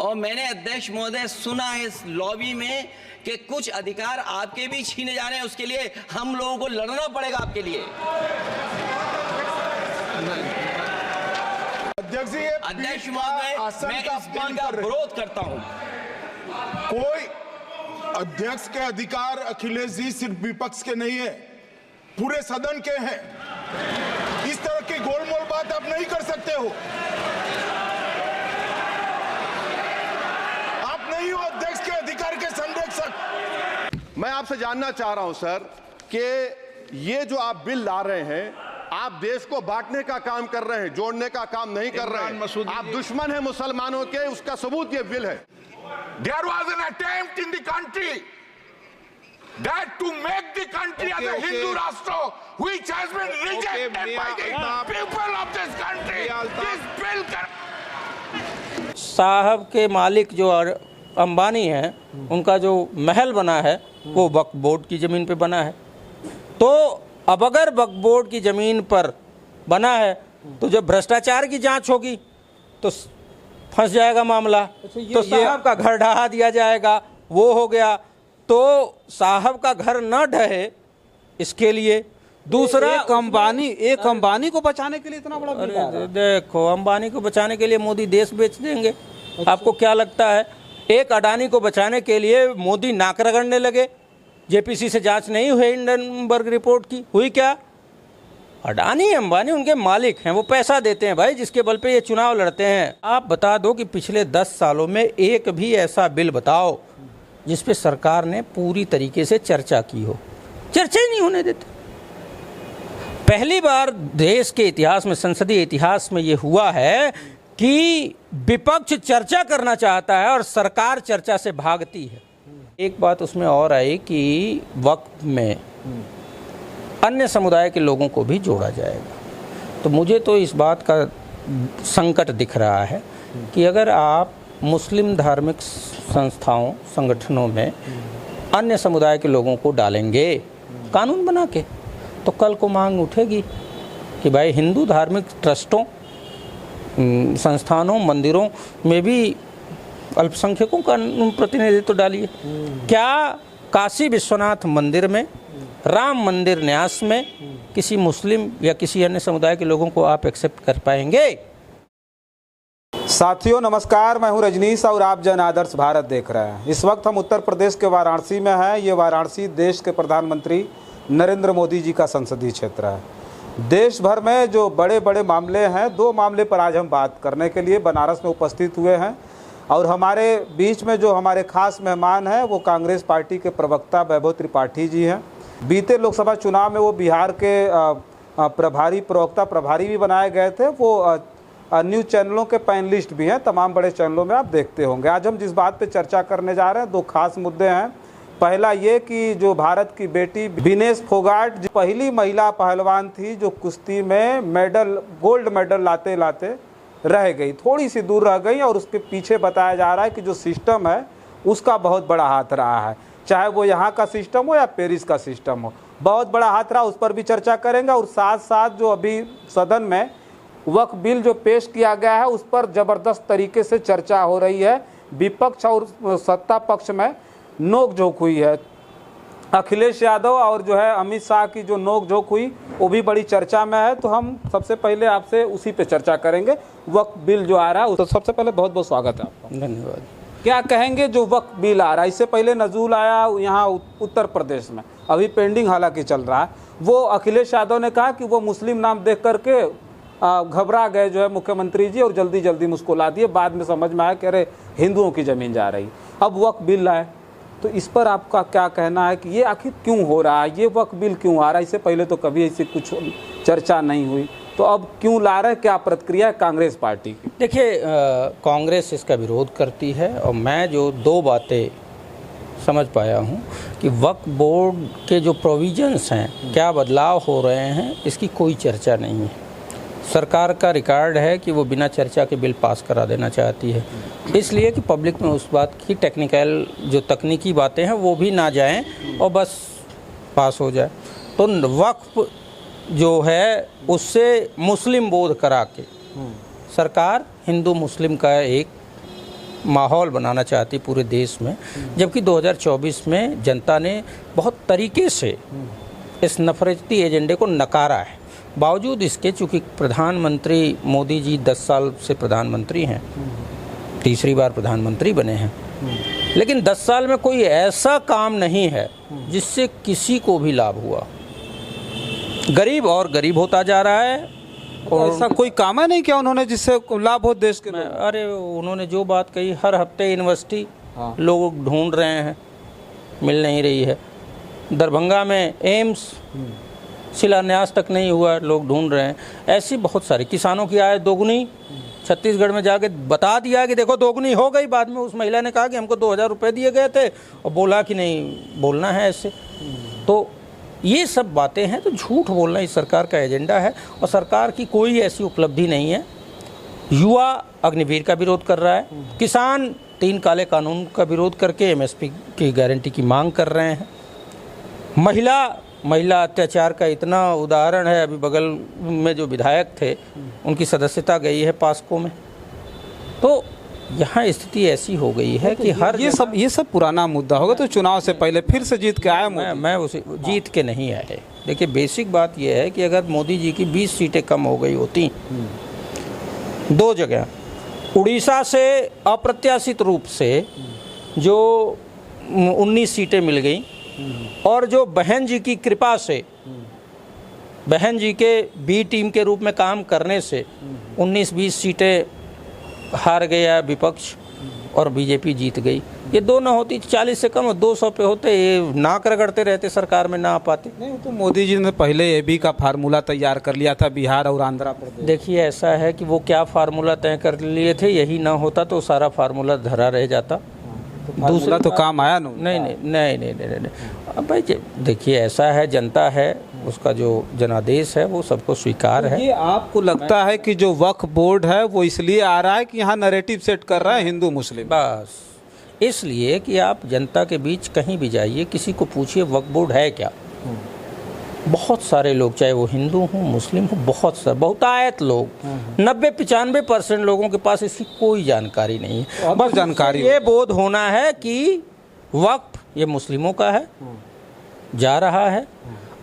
और मैंने अध्यक्ष महोदय सुना है इस लॉबी में कि कुछ अधिकार आपके भी छीने जा रहे हैं, उसके लिए हम लोगों को लड़ना पड़ेगा आपके लिए। अध्यक्ष महोदय, मैं इस बिल का विरोध करता हूं। कोई अध्यक्ष के अधिकार अखिलेश जी सिर्फ विपक्ष के नहीं है, पूरे सदन के हैं। इस तरह की गोलमोल बात आप नहीं कर सकते हो। आप नहीं हो अध्यक्ष के अधिकार के संरक्षक। मैं आपसे जानना चाह रहा हूं सर कि ये जो आप बिल ला रहे हैं, आप देश को बांटने का काम कर रहे हैं, जोड़ने का काम नहीं कर रहे हैं। आप दुश्मन हैं मुसलमानों के, उसका सबूत ये बिल है। There was an attempt in the country that to make the country as a Hindu Rashtra, which has been rejected by the people of this country. This bill साहब के मालिक जो अंबानी हैं, उनका जो महल बना है वो वक्फ बोर्ड की ज़मीन पे बना है। तो अब अगर वक्फ बोर्ड की ज़मीन पर बना है तो जब भ्रष्टाचार की जांच होगी तो फंस जाएगा मामला। तो साहब का घर ढहा दिया जाएगा, वो हो गया। तो साहब का घर न ढहे इसके लिए दूसरा एक अंबानी को बचाने के लिए इतना बड़ा बिल आ रहा है। देखो, अंबानी को बचाने के लिए मोदी देश बेच देंगे। आपको क्या लगता है? एक अडानी को बचाने के लिए मोदी नाक रगड़ने लगे। जेपीसी से जांच नहीं हुई हिंडनबर्ग रिपोर्ट की, हुई क्या? अडानी अंबानी उनके मालिक हैं, वो पैसा देते हैं भाई, जिसके बल पे ये चुनाव लड़ते हैं। आप बता दो कि पिछले 10 सालों में एक भी ऐसा बिल बताओ जिस पे सरकार ने पूरी तरीके से चर्चा की हो। चर्चा ही नहीं होने देते। पहली बार देश के इतिहास में, संसदीय इतिहास में ये हुआ है कि विपक्ष चर्चा करना चाहता है और सरकार चर्चा से भागती है। एक बात उसमें और आई कि वक्फ में अन्य समुदाय के लोगों को भी जोड़ा जाएगा। तो मुझे तो इस बात का संकट दिख रहा है कि अगर आप मुस्लिम धार्मिक संस्थाओं, संगठनों में अन्य समुदाय के लोगों को डालेंगे कानून बना के, तो कल को मांग उठेगी कि भाई हिंदू धार्मिक ट्रस्टों, संस्थानों, मंदिरों में भी अल्पसंख्यकों का प्रतिनिधित्व डालिए। क्या काशी विश्वनाथ मंदिर में, राम मंदिर न्यास में किसी मुस्लिम या किसी अन्य समुदाय के लोगों को आप एक्सेप्ट कर पाएंगे? साथियों नमस्कार, मैं हूं रजनीश और आप जन आदर्श भारत देख रहे हैं। इस वक्त हम उत्तर प्रदेश के वाराणसी में हैं। ये वाराणसी देश के प्रधानमंत्री नरेंद्र मोदी जी का संसदीय क्षेत्र है। देश भर में जो बड़े बड़े मामले हैं, 2 मामले पर आज हम बात करने के लिए बनारस में उपस्थित हुए हैं। और हमारे बीच में जो हमारे खास मेहमान हैं वो कांग्रेस पार्टी के प्रवक्ता वैभव त्रिपाठी जी हैं। बीते लोकसभा चुनाव में वो बिहार के प्रवक्ता प्रभारी भी बनाए गए थे। वो न्यूज़ चैनलों के पैनलिस्ट भी हैं, तमाम बड़े चैनलों में आप देखते होंगे। आज हम जिस बात पे चर्चा करने जा रहे हैं, 2 खास मुद्दे हैं। पहला ये कि जो भारत की बेटी विनेश फोगाट जो पहली महिला पहलवान थी जो कुश्ती में गोल्ड मेडल लाते लाते रह गई, थोड़ी सी दूर रह गई, और उसके पीछे बताया जा रहा है कि जो सिस्टम है उसका बहुत बड़ा हाथ रहा है। चाहे वो यहाँ का सिस्टम हो या पेरिस का सिस्टम हो, बहुत बड़ा हाथ रहा, उस पर भी चर्चा करेंगे। और साथ साथ जो अभी सदन में वक्फ बिल जो पेश किया गया है उस पर ज़बरदस्त तरीके से चर्चा हो रही है। विपक्ष और सत्ता पक्ष में नोक झोंक हुई है। अखिलेश यादव और जो है अमित शाह की जो नोक झोंक हुई वो भी बड़ी चर्चा में है। तो हम सबसे पहले आपसे उसी पे चर्चा करेंगे। वक्फ बिल जो आ रहा है, तो सबसे पहले बहुत बहुत स्वागत है आपका। धन्यवाद। क्या कहेंगे जो वक्फ बिल आ रहा है? इससे पहले नजूल आया यहाँ उत्तर प्रदेश में, अभी पेंडिंग हालांकि चल रहा है। वो अखिलेश यादव ने कहा कि वो मुस्लिम नाम देख करके घबरा गए जो है मुख्यमंत्री जी, और जल्दी जल्दी मुस्कुरा दिए। बाद में समझ में आया कि अरे हिंदुओं की ज़मीन जा रही। अब वक्फ बिल आए, तो इस पर आपका क्या कहना है कि ये आखिर क्यों हो रहा है? ये वक्फ बिल क्यों आ रहा है? इससे पहले तो कभी ऐसी कुछ चर्चा नहीं हुई, तो अब क्यों ला रहे? क्या प्रतिक्रिया है कांग्रेस पार्टी की? देखिए, कांग्रेस इसका विरोध करती है, और मैं जो 2 बातें समझ पाया हूँ कि वक्फ बोर्ड के जो प्रोविजंस हैं, क्या बदलाव हो रहे हैं, इसकी कोई चर्चा नहीं है। सरकार का रिकॉर्ड है कि वो बिना चर्चा के बिल पास करा देना चाहती है, इसलिए कि पब्लिक में उस बात की टेक्निकल जो तकनीकी बातें हैं वो भी ना जाएं और बस पास हो जाए। तो वक्फ जो है उससे मुस्लिम बोध करा के सरकार हिंदू मुस्लिम का एक माहौल बनाना चाहती पूरे देश में, जबकि 2024 में जनता ने बहुत तरीके से इस नफरती एजेंडे को नकारा है। बावजूद इसके चूँकि प्रधानमंत्री मोदी जी 10 साल से प्रधानमंत्री हैं, तीसरी बार प्रधानमंत्री बने हैं, लेकिन 10 साल में कोई ऐसा काम नहीं है जिससे किसी को भी लाभ हुआ। गरीब और गरीब होता जा रहा है। और ऐसा कोई काम है नहीं क्या उन्होंने जिससे लाभ हो देश के? अरे उन्होंने जो बात कही, हर हफ्ते यूनिवर्सिटी लोग ढूंढ रहे हैं, मिल नहीं रही है। दरभंगा में एम्स शिलान्यास तक नहीं हुआ, लोग ढूंढ रहे हैं। ऐसी बहुत सारी, किसानों की आय दोगुनी, छत्तीसगढ़ में जाके बता दिया कि देखो दोगुनी हो गई। बाद में उस महिला ने कहा कि हमको 2000 रुपये दिए गए थे और बोला कि नहीं बोलना है ऐसे। तो ये सब बातें हैं, तो झूठ बोलना इस सरकार का एजेंडा है और सरकार की कोई ऐसी उपलब्धि नहीं है। युवा अग्निवीर का विरोध कर रहा है, किसान 3 काले कानून का विरोध करके एमएसपी की गारंटी की मांग कर रहे हैं। महिला अत्याचार का इतना उदाहरण है, अभी बगल में जो विधायक थे उनकी सदस्यता गई है पास्को में। तो यहाँ स्थिति ऐसी हो गई है कि हर ये सब पुराना मुद्दा होगा। तो चुनाव से पहले फिर से जीत के आया मैं उसे जीत के नहीं आए। देखिए बेसिक बात यह है कि अगर मोदी जी की 20 सीटें कम हो गई होती 2 जगह, उड़ीसा से अप्रत्याशित रूप से जो 19 सीटें मिल गई और जो बहन जी की कृपा से, बहन जी के बी टीम के रूप में काम करने से 19-20 सीटें हार गया विपक्ष और बीजेपी जीत गई। ये 2 ना होती 40 से कम 200 पे होते, ये नाक रगड़ते रहते, सरकार में ना आ पाते। नहीं, तो मोदी जी ने पहले एबी का फार्मूला तैयार कर लिया था, बिहार और आंध्र प्रदेश। देखिए ऐसा है कि वो क्या फार्मूला तय कर लिए थे, यही ना होता तो सारा फार्मूला धरा रह जाता। दूसरा तो काम आया नहीं। अब भाई देखिए ऐसा है, जनता है, उसका जो जनादेश है वो सबको स्वीकार है। ये आपको लगता है कि जो वक्फ बोर्ड है वो इसलिए आ रहा है कि यहाँ नैरेटिव सेट कर रहा है हिंदू मुस्लिम? बस इसलिए कि आप जनता के बीच कहीं भी जाइए, किसी को पूछिए वक्फ बोर्ड है क्या, बहुत सारे लोग, चाहे वो हिंदू हों मुस्लिम हो, बहुतायत लोग 90-95% लोगों के पास इसकी कोई जानकारी नहीं है। बस जानकारी ये बोध होना है कि वक्फ ये मुस्लिमों का है, जा रहा है।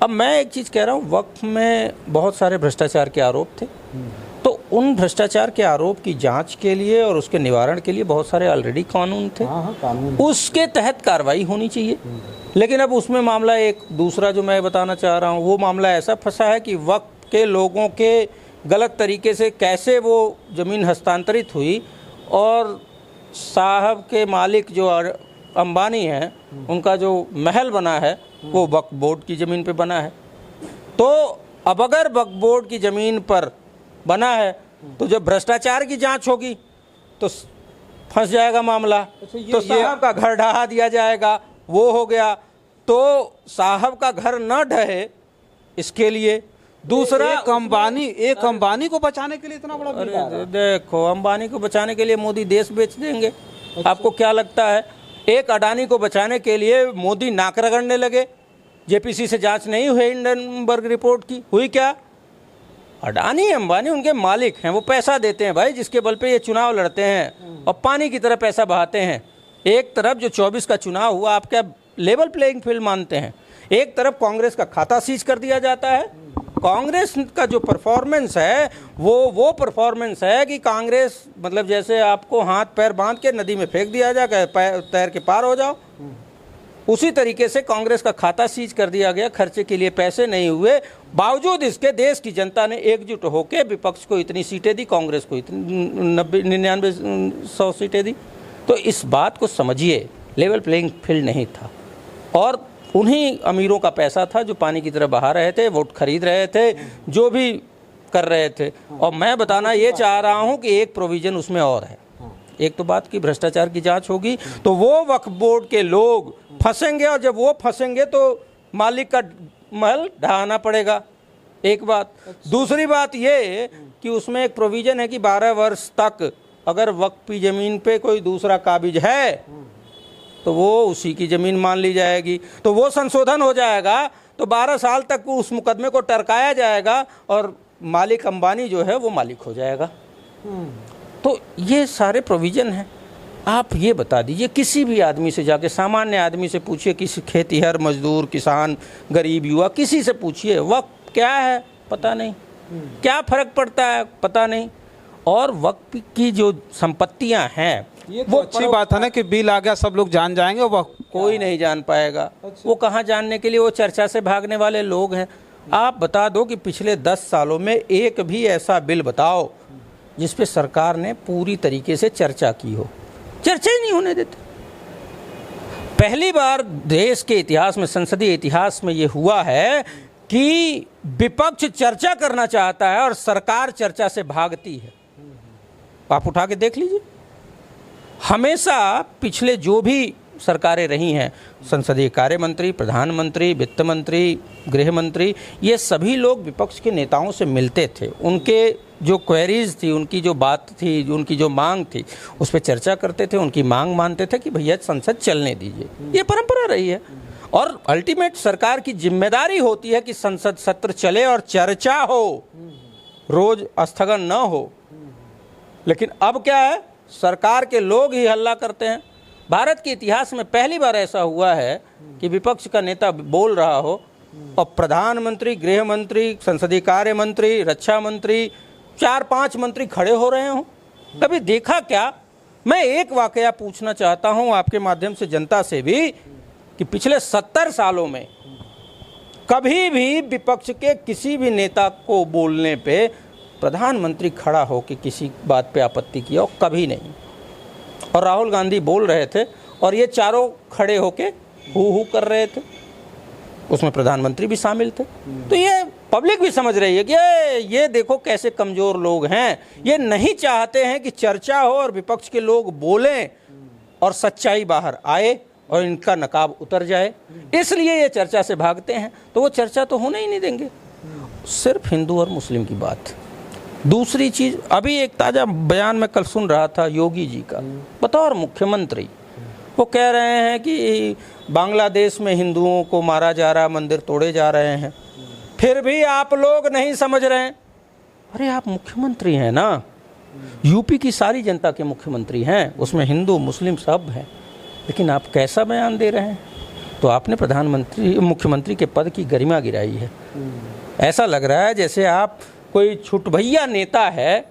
अब मैं एक चीज़ कह रहा हूँ, वक्फ में बहुत सारे भ्रष्टाचार के आरोप थे, तो उन भ्रष्टाचार के आरोप की जांच के लिए और उसके निवारण के लिए बहुत सारे ऑलरेडी कानून थे, उसके तहत कार्रवाई होनी चाहिए। लेकिन अब उसमें मामला एक दूसरा जो मैं बताना चाह रहा हूँ, वो मामला ऐसा फंसा है कि वक्फ के लोगों के गलत तरीके से कैसे वो ज़मीन हस्तांतरित हुई और साहब के मालिक जो अंबानी हैं उनका जो महल बना है वो वक्फ बोर्ड की ज़मीन पे बना है। तो अब अगर वक्फ बोर्ड की ज़मीन पर बना है तो जब भ्रष्टाचार की जांच होगी तो फंस जाएगा मामला, तो साहब का घर ढहा दिया जाएगा, वो हो गया। तो साहब का घर न ढहे इसके लिए दूसरा एक अंबानी को बचाने के लिए इतना बड़ा बिल आ रहा है। देखो अंबानी को बचाने के लिए मोदी देश बेच देंगे। आपको क्या लगता है एक अडानी को बचाने के लिए मोदी नाक रगड़ने लगे? जेपीसी से जांच नहीं हुई हिंडनबर्ग रिपोर्ट की, हुई क्या? अडानी अंबानी उनके मालिक हैं, वो पैसा देते हैं भाई, जिसके बल पे ये चुनाव लड़ते हैं और पानी की तरह पैसा बहाते हैं। एक तरफ जो 24 का चुनाव हुआ, आप क्या लेवल प्लेइंग फील्ड मानते हैं? एक तरफ कांग्रेस का खाता सीज कर दिया जाता है। कांग्रेस का जो परफॉर्मेंस है वो परफॉर्मेंस है कि कांग्रेस मतलब जैसे आपको हाथ पैर बांध के नदी में फेंक दिया जाए, तैर के पार हो जाओ, उसी तरीके से कांग्रेस का खाता सीज कर दिया गया। खर्चे के लिए पैसे नहीं हुए, बावजूद इसके देश की जनता ने एकजुट होकर विपक्ष को इतनी सीटें दी, कांग्रेस को इतनी 99-100 सीटें दी। तो इस बात को समझिए, लेवल प्लेइंग फील्ड नहीं था और उन्हीं अमीरों का पैसा था जो पानी की तरह बहा रहे थे, वोट खरीद रहे थे, जो भी कर रहे थे। और मैं बताना ये चाह रहा हूँ कि एक प्रोविज़न उसमें और है। एक तो बात की भ्रष्टाचार की जांच होगी तो वो वक्फ बोर्ड के लोग फंसेंगे और जब वो फंसेंगे तो मालिक का महल ढहाना पड़ेगा, एक बात। दूसरी बात ये कि उसमें एक प्रोविज़न है कि 12 वर्ष तक अगर वक्फ की ज़मीन पे कोई दूसरा काबिज है तो वो उसी की ज़मीन मान ली जाएगी। तो वो संशोधन हो जाएगा तो 12 साल तक उस मुकदमे को टरकाया जाएगा और मालिक अंबानी जो है वो मालिक हो जाएगा। तो ये सारे प्रोविज़न हैं। आप ये बता दीजिए, किसी भी आदमी से जाके, सामान्य आदमी से पूछिए, किसी खेतीहर मजदूर, किसान, गरीब, युवा, किसी से पूछिए वक्फ क्या है, पता नहीं। क्या फर्क पड़ता है, पता नहीं। और वक्फ की जो संपत्तियां हैं, ये तो अच्छी बात है ना कि बिल आ गया, सब लोग जान जाएंगे, वो कोई नहीं जान पाएगा। वो कहाँ जानने के लिए, वो चर्चा से भागने वाले लोग हैं। आप बता दो कि पिछले 10 सालों में एक भी ऐसा बिल बताओ जिस पे सरकार ने पूरी तरीके से चर्चा की हो। चर्चा ही नहीं होने देते। पहली बार देश के इतिहास में, संसदीय इतिहास में ये हुआ है कि विपक्ष चर्चा करना चाहता है और सरकार चर्चा से भागती है। आप उठा के देख लीजिए, हमेशा पिछले जो भी सरकारें रही हैं, संसदीय कार्य मंत्री, प्रधानमंत्री, वित्त मंत्री, गृह मंत्री, ये सभी लोग विपक्ष के नेताओं से मिलते थे। उनके जो क्वेरीज थी, उनकी जो बात थी, उनकी जो मांग थी, उस पर चर्चा करते थे, उनकी मांग मानते थे कि भैया संसद चलने दीजिए। ये परंपरा रही है और अल्टीमेट सरकार की जिम्मेदारी होती है कि संसद सत्र चले और चर्चा हो, रोज स्थगन न हो। लेकिन अब क्या है, सरकार के लोग ही हल्ला करते हैं। भारत के इतिहास में पहली बार ऐसा हुआ है कि विपक्ष का नेता बोल रहा हो और प्रधानमंत्री, गृह मंत्री, संसदीय कार्य मंत्री, रक्षा मंत्री, 4-5 मंत्री खड़े हो रहे हों। कभी देखा क्या? मैं एक वाकया पूछना चाहता हूं आपके माध्यम से जनता से भी कि पिछले 70 सालों में कभी भी विपक्ष के किसी भी नेता को बोलने पे प्रधानमंत्री खड़ा हो कि किसी बात पे आपत्ति किया हो? कभी नहीं। और राहुल गांधी बोल रहे थे और ये चारों खड़े होके हू कर रहे थे, उसमें प्रधानमंत्री भी शामिल थे। तो ये पब्लिक भी समझ रही है कि ये देखो कैसे कमज़ोर लोग हैं। ये नहीं चाहते हैं कि चर्चा हो और विपक्ष के लोग बोलें और सच्चाई बाहर आए और इनका नकाब उतर जाए, इसलिए ये चर्चा से भागते हैं। तो वो चर्चा तो होने ही नहीं देंगे। सिर्फ हिंदू और मुस्लिम की बात। दूसरी चीज़, अभी एक ताज़ा बयान में कल सुन रहा था योगी जी का, बतौर मुख्यमंत्री, वो कह रहे हैं कि बांग्लादेश में हिंदुओं को मारा जा रहा, मंदिर तोड़े जा रहे हैं, फिर भी आप लोग नहीं समझ रहे हैं। अरे आप मुख्यमंत्री हैं ना, यूपी की सारी जनता के मुख्यमंत्री हैं, उसमें हिंदू मुस्लिम सब हैं, लेकिन आप कैसा बयान दे रहे हैं? तो आपने प्रधानमंत्री, मुख्यमंत्री के पद की गरिमा गिराई है। ऐसा लग रहा है जैसे आप कोई छुटभैया नेता है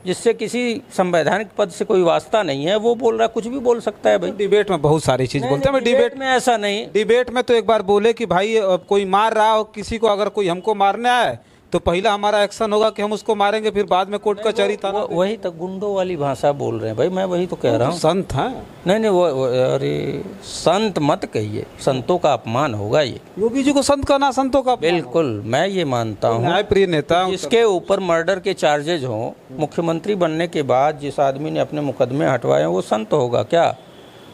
जिससे किसी संवैधानिक पद से कोई वास्ता नहीं है, वो बोल रहा है, कुछ भी बोल सकता है भाई। डिबेट में बहुत सारी चीज बोलते हैं। डिबेट में ऐसा नहीं। डिबेट में तो एक बार बोले कि भाई कोई मार रहा हो किसी को, अगर कोई हमको मारने आए तो पहला हमारा एक्शन होगा कि हम उसको मारेंगे, फिर बाद में कोर्ट कचहरी था। वही तो गुंडों वाली भाषा बोल रहे हैं भाई, मैं वही तो कह रहा हूँ। संत हैं? नहीं, वो अरे संत मत कहिए, संतों का अपमान होगा ये। योगी जी को संत कहना संतों का? बिल्कुल, मैं ये मानता हूँ। न्यायप्रिय नेता इसके ऊपर मर्डर के चार्जेज हों, मुख्यमंत्री बनने के बाद जिस आदमी ने अपने मुकदमे हटवाए वो संत होगा क्या?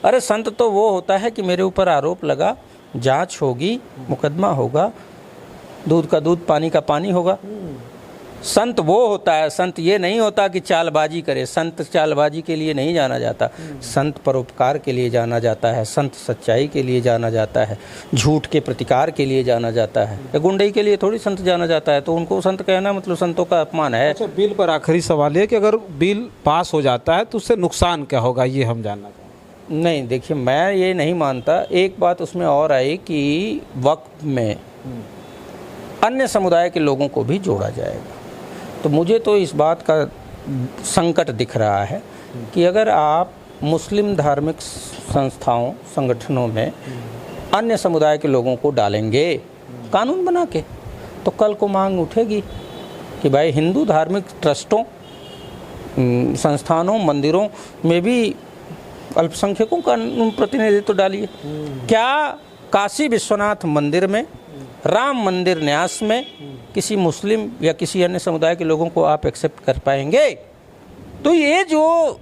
अरे संत तो वो होता है कि मेरे ऊपर आरोप लगा, जांच होगी, मुकदमा होगा, दूध का दूध, पानी का पानी होगा। संत वो होता है। संत ये नहीं होता कि चालबाजी करे। संत चालबाजी के लिए नहीं जाना जाता। संत परोपकार के लिए जाना जाता है। संत सच्चाई के लिए जाना जाता है। झूठ के प्रतिकार के लिए जाना जाता है। गुंडई के लिए थोड़ी संत जाना जाता है। तो उनको संत कहना मतलब संतों का अपमान है। अच्छा, बिल पर आखिरी सवाल है कि अगर बिल पास हो जाता है तो उससे नुकसान क्या होगा, ये हम जानना चाहते हैं। नहीं, देखिए, मैं ये नहीं मानता। एक बात उसमें और आई कि वक्फ में अन्य समुदाय के लोगों को भी जोड़ा जाएगा। तो मुझे तो इस बात का संकट दिख रहा है कि अगर आप मुस्लिम धार्मिक संस्थाओं, संगठनों में अन्य समुदाय के लोगों को डालेंगे कानून बना के, तो कल को मांग उठेगी कि भाई हिंदू धार्मिक ट्रस्टों, संस्थानों, मंदिरों में भी अल्पसंख्यकों का प्रतिनिधित्व डालिए। क्या काशी विश्वनाथ मंदिर में, राम मंदिर न्यास में किसी मुस्लिम या किसी अन्य समुदाय के लोगों को आप एक्सेप्ट कर पाएंगे? तो ये जो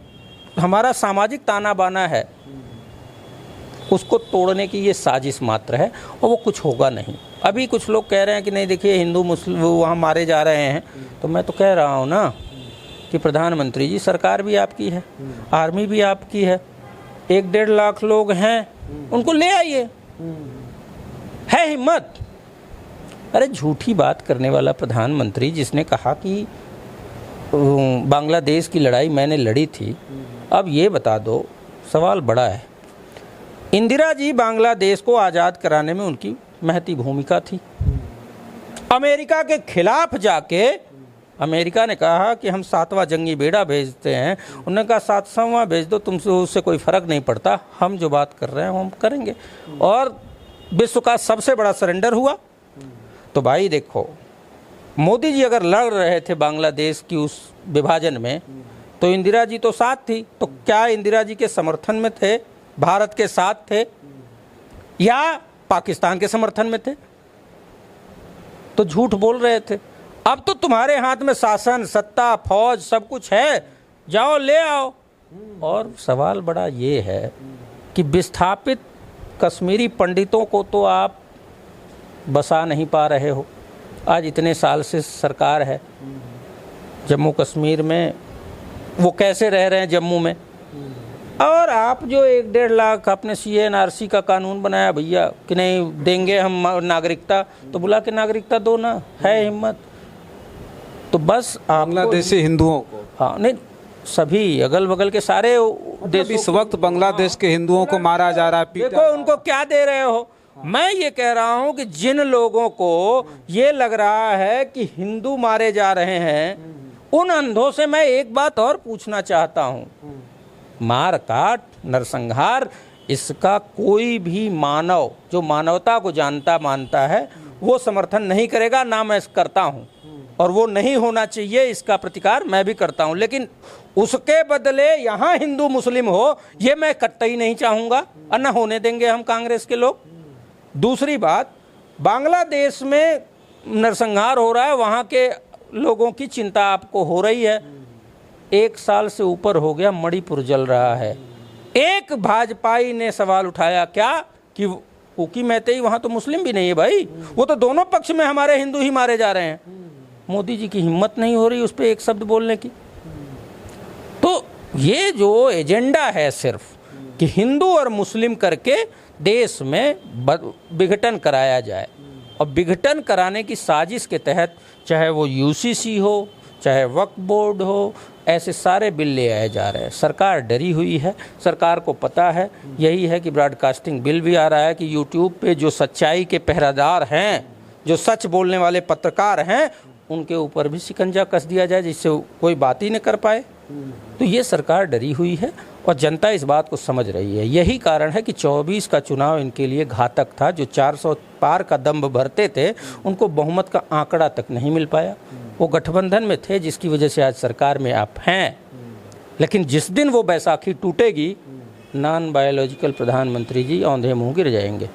हमारा सामाजिक ताना बाना है उसको तोड़ने की ये साजिश मात्र है और वो कुछ होगा नहीं। अभी कुछ लोग कह रहे हैं कि नहीं, देखिए हिंदू मुस्लिम वहाँ मारे जा रहे हैं। तो मैं तो कह रहा हूँ ना कि प्रधानमंत्री जी, सरकार भी आपकी है, आर्मी भी आपकी है, 1-1.5 लाख लोग हैं, उनको ले आइए। है हिम्मत? अरे झूठी बात करने वाला प्रधानमंत्री जिसने कहा कि बांग्लादेश की लड़ाई मैंने लड़ी थी, अब ये बता दो सवाल बड़ा है। इंदिरा जी बांग्लादेश को आज़ाद कराने में उनकी महती भूमिका थी। अमेरिका के खिलाफ जाके अमेरिका ने कहा कि हम 7वां जंगी बेड़ा भेजते हैं, उन्होंने कहा 7वां भेज दो, तुमसे उससे कोई फ़र्क नहीं पड़ता, हम जो बात कर रहे हैं हम करेंगे। और विश्व का सबसे बड़ा सरेंडर हुआ। तो भाई देखो, मोदी जी अगर लड़ रहे थे बांग्लादेश की उस विभाजन में, तो इंदिरा जी तो साथ थी, तो क्या इंदिरा जी के समर्थन में थे, भारत के साथ थे, या पाकिस्तान के समर्थन में थे? तो झूठ बोल रहे थे। अब तो तुम्हारे हाथ में शासन, सत्ता, फौज सब कुछ है, जाओ ले आओ। और सवाल बड़ा ये है कि विस्थापित कश्मीरी पंडितों को तो आप बसा नहीं पा रहे हो। आज इतने साल से सरकार है जम्मू कश्मीर में, वो कैसे रह रहे हैं जम्मू में? और आप जो 1-1.5 लाख आपने CNRC का कानून बनाया भैया कि नहीं देंगे हम नागरिकता, तो बुला के नागरिकता दो ना, है हिम्मत तो बस बांग्लादेशी हिंदुओं को, हाँ नहीं सभी अगल बगल के सारे देश। इस वक्त बांग्लादेश के हिंदुओं को मारा जा रहा है। देखो उनको क्या दे रहे हो। मैं ये कह रहा हूँ कि जिन लोगों को ये लग रहा है कि हिंदू मारे जा रहे हैं, उन अंधों से मैं एक बात और पूछना चाहता हूँ। मार काट, नरसंहार, इसका कोई भी मानव जो मानवता को जानता मानता है वो समर्थन नहीं करेगा, ना मैं करता हूँ, और वो नहीं होना चाहिए, इसका प्रतिकार मैं भी करता हूँ। लेकिन उसके बदले यहाँ हिंदू मुस्लिम हो, ये मैं कतई नहीं चाहूँगा, और न होने देंगे हम कांग्रेस के लोग। दूसरी बात, बांग्लादेश में नरसंहार हो रहा है, वहाँ के लोगों की चिंता आपको हो रही है। 1 साल से ऊपर हो गया, मणिपुर जल रहा है। एक भाजपाई ने सवाल उठाया क्या कि उकी मैतेई वहाँ तो मुस्लिम भी नहीं है भाई, वो तो दोनों पक्ष में हमारे हिंदू ही मारे जा रहे हैं। मोदी जी की हिम्मत नहीं हो रही उस पर एक शब्द बोलने की। तो ये जो एजेंडा है सिर्फ कि हिंदू और मुस्लिम करके देश में विघटन कराया जाए, और विघटन कराने की साजिश के तहत चाहे वो UCC हो, चाहे वक्फ बोर्ड हो, ऐसे सारे बिल ले आए जा रहे हैं। सरकार डरी हुई है, सरकार को पता है, यही है कि ब्रॉडकास्टिंग बिल भी आ रहा है कि YouTube पे जो सच्चाई के पहरेदार हैं, जो सच बोलने वाले पत्रकार हैं, उनके ऊपर भी शिकंजा कस दिया जाए, जिससे कोई बात ही न कर पाए। तो ये सरकार डरी हुई है और जनता इस बात को समझ रही है। यही कारण है कि 24 का चुनाव इनके लिए घातक था। जो 400 पार का दम्भ भरते थे, उनको बहुमत का आंकड़ा तक नहीं मिल पाया। वो गठबंधन में थे, जिसकी वजह से आज सरकार में आप हैं। लेकिन जिस दिन वो बैसाखी टूटेगी, नॉन बायोलॉजिकल प्रधानमंत्री जी औंधे मुंह गिर जाएंगे।